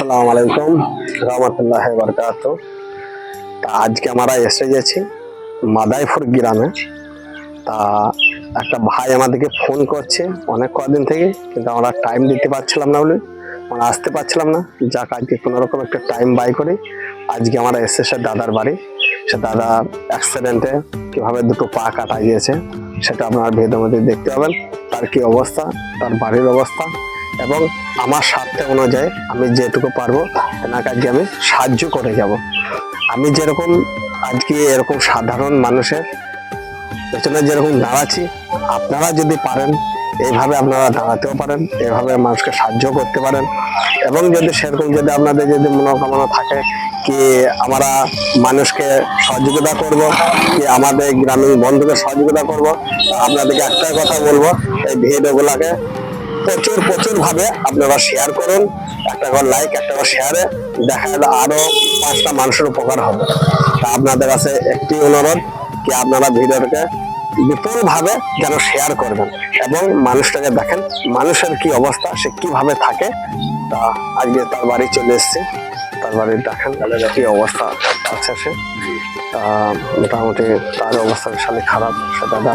আসসালামু আলাইকুম রহমতুল্লাহ বরকাত। আজকে আমরা এসে গেছি মাদাইপুর গ্রামে। তা একটা ভাই আমাদেরকে ফোন করছে অনেক কদিন থেকে, কিন্তু আমরা টাইম দিতে পারছিলাম না বলে আমরা আসতে পারছিলাম না। যাক, আজকে কোনোরকম একটা টাইম বাই করে আজকে আমরা এসে সে দাদার বাড়ি। সে দাদা অ্যাক্সিডেন্টে কীভাবে দুটো পা কাটা গিয়েছে সেটা আপনারা ভিডিওর মধ্যে দেখতে পাবেন। তার কি অবস্থা, তার বাড়ির অবস্থা, এবং আমার স্বার্থ অনুযায়ী আমি যেটুকু পারবো এনাকে আজকে আমি সাহায্য করে যাব। আমি যেরকম আজকে এরকম সাধারণ মানুষের পেছনে যেরকম দাঁড়াচ্ছি, আপনারা যদি পারেন এইভাবে আপনারা দাঁড়াতেও পারেন, এইভাবে মানুষকে সাহায্য করতে পারেন। এবং যদি সেরকম যদি আপনাদের যদি মনোকামনা থাকে কি আমরা মানুষকে সহযোগিতা করব, কি আমাদের গ্রামীণ বন্ধুকে সহযোগিতা করব, আপনাদেরকে একটাই কথা বলবো, এই ভিডিওগুলোকে প্রচুর ভাবে আপনারা শেয়ার করুন। একটা করে লাইক, একটা করে শেয়ারে দেখা গেল আরো 5টা মানুষের উপকার হবে। তা আপনাদের কাছে একটি অনুরোধ কি আপনারা ভিডিওটাকে বিপুল ভাবে যেন শেয়ার করবেন এবং মানুষটাকে দেখেন মানুষের কি অবস্থা, সে কিভাবে থাকে। তা আজকে তার বাড়ি চলে এসছে, তার বাড়ির দেখেন কি অবস্থা আছে। সে মোটামুটি তার অবস্থা বিশালই খারাপ। সে দাদা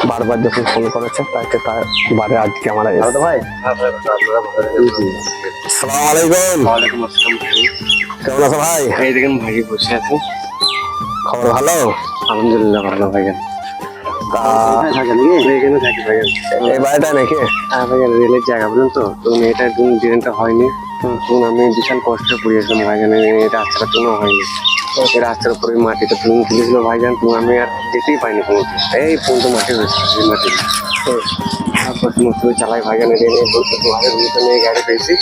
বারবার যখন ফোন করেছে তাইতে তার বাড়ি আজকে আমরা ভাই। আসসালামু আলাইকুম। ওয়ালাইকুম আসসালাম। কেমন আছো ভাই? এই দেখেন ভাই বসে আছে। খবর ভালো? আলহামদুলিল্লাহ ভালো ভাইজান। তা এখানে থাকি ভাইজান। এই বাড়িটা নাকি? হ্যাঁ ভাইজান, রেলের জায়গা বলুন তো, এটা ট্রেনটা হয়নি। আমি বিশাল কষ্টে পড়িয়েছিলাম ভাইজান, এই রাস্তাটা কোনো হয়নি। এই রাস্তার উপরে মাটিটা তুমি তুলেছিল ভাইজান, তুমি আমি আর যেতেই পাইনি কোনো। এই পর্যন্ত মাটি হয়েছে, এই মাটি তারপর সমস্ত চালাই ভাইজান। রেলে বলতে 2019 আমি এই গাড়ি পেয়েছি।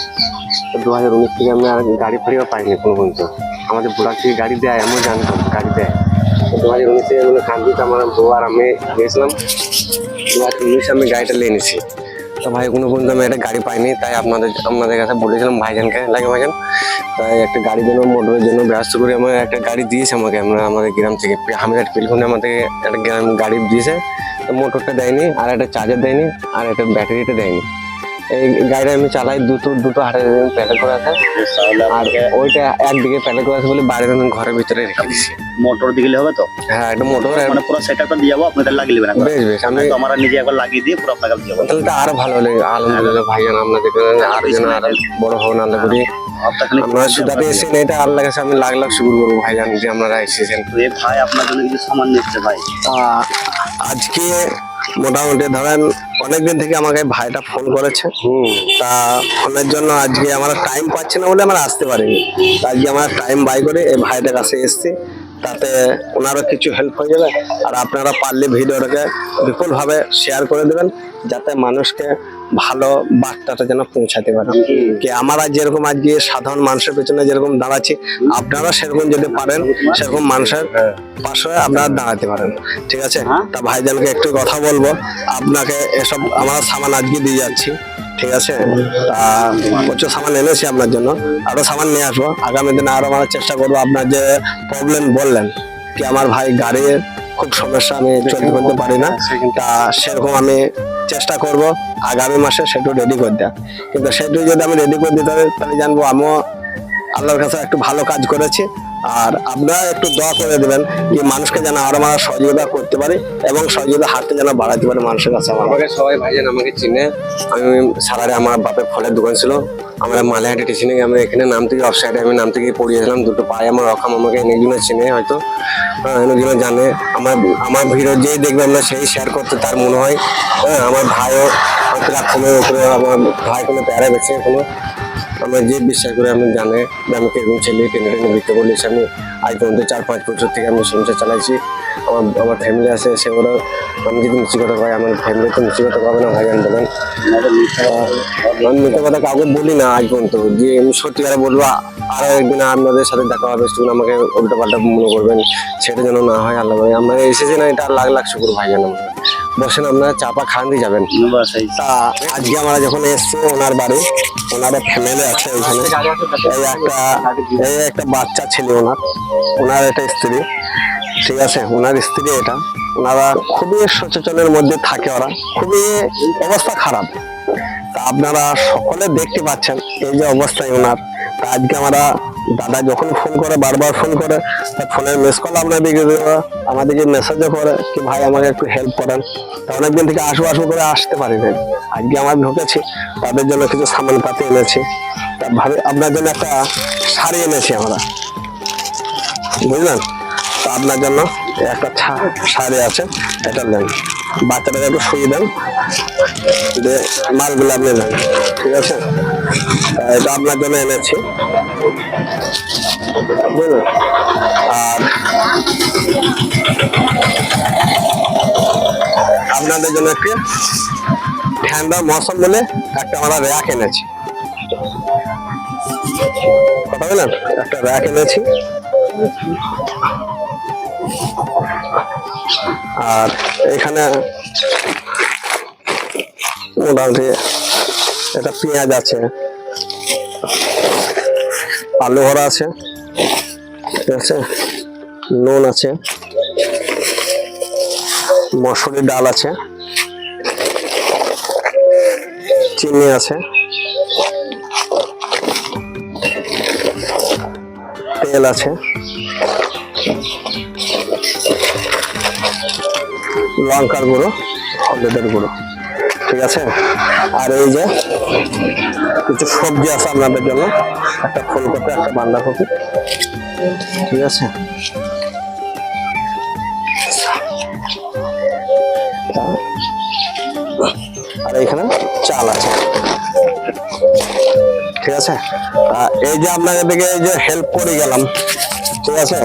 তো 2019 থেকে আমি আর গাড়ি ফাড়িও পাইনি কোনো পর্যন্ত। আমাদের বুড়ার থেকে গাড়ি দেয়, এমন জানতাম গাড়ি দেয়। 2019 থেকে মানে কান্দিতে আমার বউ আর আমি গিয়েছিলাম। 2019 আমি গাড়িটা নিয়ে নিছি। তো ভাই কোনো পর্যন্ত আমি একটা গাড়ি পাইনি, তাই আপনাদের কাছে বলেছিলাম ভাইজানকে, লাগে ভাইজান তাই একটা গাড়ির জন্য মোটরের জন্য ব্যস্ত করে আমার একটা গাড়ি দিয়েছে আমাকে। আমাদের গ্রাম থেকে হামিরহাট পিলখুনে আমাদেরকে একটা গাড়ি দিয়েছে। তো মোটরটা দেয়নি, আর একটা চার্জার দেয়নি, আর একটা ব্যাটারিটা দেয়নি। এই গাড়িটা আমি চালাই, দুটো হাতে প্যাডেল করে আছে, আর ওইটা একদিকে প্যাডেল করে আছে বলে বাইরে ঘরের ভিতরে রেখে দিচ্ছি। মোটর দিলে হবে তো? হ্যাঁ, একটা মোটর মানে পুরো সেটআপটা দিয়ে যাবো, আপনাদের লাগিয়ে নেবেন। বেশ আমি তো আমরা নিজে একবার লাগিয়ে দিয়ে পুরো আপনাকে দিয়ে যাবো। তাহলে তো আরো ভালো লাগে। আলহামদুলিল্লাহ ভাইজান, আপনাদের আর যেন আরো বড় হন আল্লাহ করি। আপনারা সুদাতে এসেছেন, এটা আল্লাহ কাছে আমি লাখ শুকর করবো ভাইজান যে আপনারা এসেছেন। এই ভাই আপনার জন্য কিছু সামান নিচ্ছে ভাই। আজকে মোটামুটি ধরেন অনেকদিন থেকে আমাকে ভাইটা ফোন করেছে। তা ফোনের জন্য আজকে আমরা টাইম পাচ্ছি না বলে আমরা আসতে পারিনি। আজকে আমরা টাইম বাই করে এই ভাইটার কাছে এসেছি, তাতে ওনারও কিছু হেল্প হয়ে যাবে। আর আপনারা পারলে ভিডিওটাকে বিপুলভাবে শেয়ার করে দেবেন, যাতে মানুষকে ভালো বার্তাটা যেন পৌঁছাতে পারে। কি আমরা যেরকম আজকে সাধারণ মানুষের পেছনে যেরকম দাঁড়াচ্ছি, আপনারা সেরকম যদি পারেন সেরকম মানুষের পাশে আপনারা দাঁড়াতে পারেন। ঠিক আছে? তা ভাইজানকে একটু কথা বলবো, আপনাকে এসব আমরা সামান আজকে দিয়ে যাচ্ছি। ঠিক আছে? তা প্রচুর সামান এনেছি আপনার জন্য, আরো সামান নিয়ে আসবো আগামী দিনে। আরো আমরা চেষ্টা করবো। আপনার যে প্রবলেম বললেন কি আমার ভাই গাড়ির খুব সমস্যা, আমি চলতে করতে পারি না, তা সেরকম আমি চেষ্টা করব আগামী মাসে সেটু রেডি করে দেওয়া। কিন্তু সেটু যদি আমি রেডি করে দিতে পারি তাহলে জানবো আমিও আল্লাহর কাছে একটু ভালো কাজ করেছি। আর আপনারা একটু দোয়া করে দেবেন যে মানুষকে যেন আরো আমরা সহযোগিতা করতে পারি এবং সহযোগিতা হাতটা যেন বাড়াতে পারি মানুষের কাছে। আমাকে সবাই ভাইজান আমাকে চিনে। আমি সারারে আমার বাপের ফলের দোকান ছিল, আমরা মালিহাটি স্টেশনে আমরা এখানে নাম থেকে অফসাইডে আমি নাম থেকে পড়িয়েছিলাম। দুটো পায়ে আমার রকম, আমাকে অনেকজনে চিনে হয়তো, অনেকজনে জানে। আমার ভিডিও যেই দেখবে আমরা সেই শেয়ার করতে তার মনে হয়। আমার ভাইও প্ল্যাটফর্মের উপরে, আমার ভাই কোনো প্যারা বেছে কোনো আমরা যে বিশ্বাস করে আমি জানে যে আমি কেরকম ছেলে টেনে বিক্রি করলেছি। আমি আজ পর্যন্ত 4-5 বছর থেকে আমি সংসার চালাইছি। আমার ফ্যামিলি আছে, সেগুলো আমি যদি মিষ্টি কথা পাই আমার ফ্যামিলি তো মিষ্টি কথা পাবে না ভাইজান বলেন। আমি মিথ্যা কথা কাউকে বলি না আজ পর্যন্ত, যে আমি সত্যি কথা বলবো। আরো একদিন আপনাদের সাথে দেখা হবে, সেগুলো আমাকে উল্টো পাল্টা মনে করবেন, সেটা যেন না হয়। আল্লাহ ভাই আপনারা এসেছেন, এটা লাখ শুকুর ভাইজান। আমরা বসেন, আপনারা চাপা খান দিয়ে যাবেন। তা আজকে আমরা যখন এসছি ওনার বাড়ি, ওনার ফ্যামিলি আছে ওইখানে। এই একটা বাচ্চা ছিল ওনার একটা স্ত্রী। ঠিক আছে? ওনার স্ত্রী এটা, ওনারা খুবই সচেতনের মধ্যে থাকে, ওরা খুবই অবস্থা খারাপ। তা আপনারা সকলে দেখতে পাচ্ছেন এই যে অবস্থায় ওনার, তা আজকে আমরা দাদা যখন ফোন করে বারবার ফোন করে, তার ফোনের মিস কল আপনাদেরকে দেওয়া, আমাদেরকে মেসেজও করে কি ভাই আমাকে একটু হেল্প করেন। তা অনেকদিন থেকে আসবো আসবো করে আসতে পারিনি, আজকে আমার ঢুকেছি, তাদের জন্য কিছু সামান পাতি এনেছি। তা ভাবে আপনার জন্য একটা শাড়ি এনেছি আমরা, বুঝলেন। তা আপনার জন্য একটা শাড়ি আছে, এটা নেন, বাচ্চাটাকে একটু শুয়ে দেন, দিয়ে মালগুলো আপনি নেন, ঠিক আছে। এটা আপনার জন্য এনেছি, বুঝলেন। আর আপনাদের জন্য একটি ঠান্ডা মৌসুম বলে একটা আমরা র্যাক এনেছি, কথা বলেন, একটা র্যাক এনেছি। আর এখানে মোটামুটি এটা পেঁয়াজ আছে, আলু ভরা আছে, ঠিক আছে, নুন আছে, মসুরি ডাল আছে, চিনি আছে, তেল আছে, লঙ্কার গুঁড়ো, হলুদের গুঁড়ো, ঠিক আছে। আর এই যে কিছু সবজি আছে আপনাদের জন্য, একটা ফুলকপি, একটা বাঁধাকপি, ঠিক আছে। আর এখানে চাল আছে, ঠিক আছে। এই যে আপনাদের দিকে এই যে হেল্প করে গেলাম, ঠিক আছে।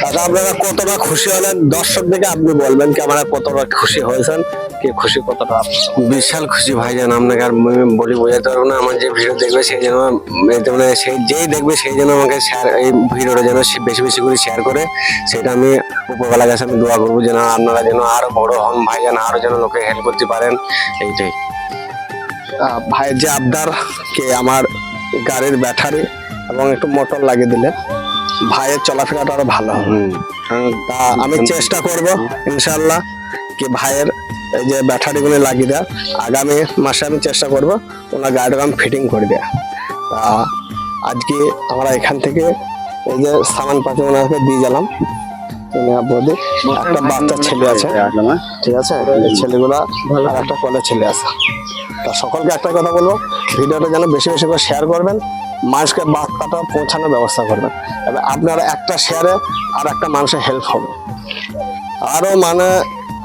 দাদা আপনারা কতটা খুশি হলেন, দর্শক দিকে আপনি বলবেন কি আপনারা কতটা খুশি হয়েছেন, কি খুশি কতটা? বিশাল খুশি ভাইজান, আপনাকে আর বলি বোঝাতে পারবো না। আমার যে ভিডিও দেখবে সেই যেন মানে সেই যেই দেখবে সেই যেন আমাকে শেয়ার, এই ভিডিওটা যেন বেশি বেশি করে শেয়ার করে, সেটা আমি উপরবেলার কাছে আমি দোয়া করবো যেন আপনারা যেন আরো বড় হন ভাইজান, আরো যেন লোকে হেল্প করতে পারেন, এইটাই। ভাইয়ের যে আবদার কে আমার গাড়ির ব্যাটারি এবং একটু মোটর লাগিয়ে দিলে ভাইয়ের চলাফেরাটা আরো ভালো হবে। তা আমি চেষ্টা করব ইনশাল্লাহ কি ভাইয়ের এই যে ব্যাটারিগুলো লাগিয়ে দেওয়া, আগামী মাসে আমি চেষ্টা করব ওনার গাড়িটা আমি ফিটিং করে দেওয়া। তা আজকে আমরা এখান থেকে এই যে সামান পাতি ওনাকে দিয়ে গেলাম, বৌদি একটা বাচ্চা ছেলে আছে, ঠিক আছে, এই ছেলেগুলা আর একটা কলেজ ছেলে আছে। তা সকলকে একটা কথা বলবো, ভিডিওটা যেন বেশি বেশি করে শেয়ার করবেন, মানুষকে বার্তাটা পৌঁছানোর ব্যবস্থা করবেন। তবে আপনারা একটা শেয়ারে আর একটা মানুষের হেল্প হবে। আরো মানে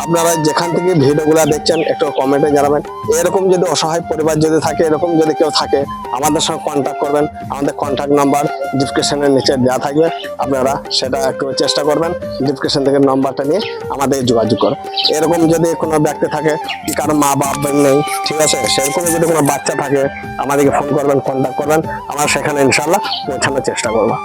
আপনারা যেখান থেকে ভিডিওগুলো দেখছেন একটু কমেন্টে জানাবেন। এরকম যদি অসহায় পরিবার যদি থাকে, এরকম যদি কেউ থাকে, আমাদের সঙ্গে কন্ট্যাক্ট করবেন। আমাদের কন্ট্যাক্ট নাম্বার ডিসক্রিপশনের নিচে দেওয়া থাকবে, আপনারা সেটা একটু চেষ্টা করবেন, ডিসক্রিপশন থেকে নাম্বারটা নিয়ে আমাদের যোগাযোগ করুন। এরকম যদি কোনো ব্যক্তি থাকে কি কারো মা বাপ নেই, ঠিক আছে, সেরকম যদি কোনো বাচ্চা থাকে আমাদেরকে ফোন করবেন, কন্ট্যাক্ট করবেন, আমরা সেখানে ইনশাল্লাহ পৌঁছানোর চেষ্টা করবো।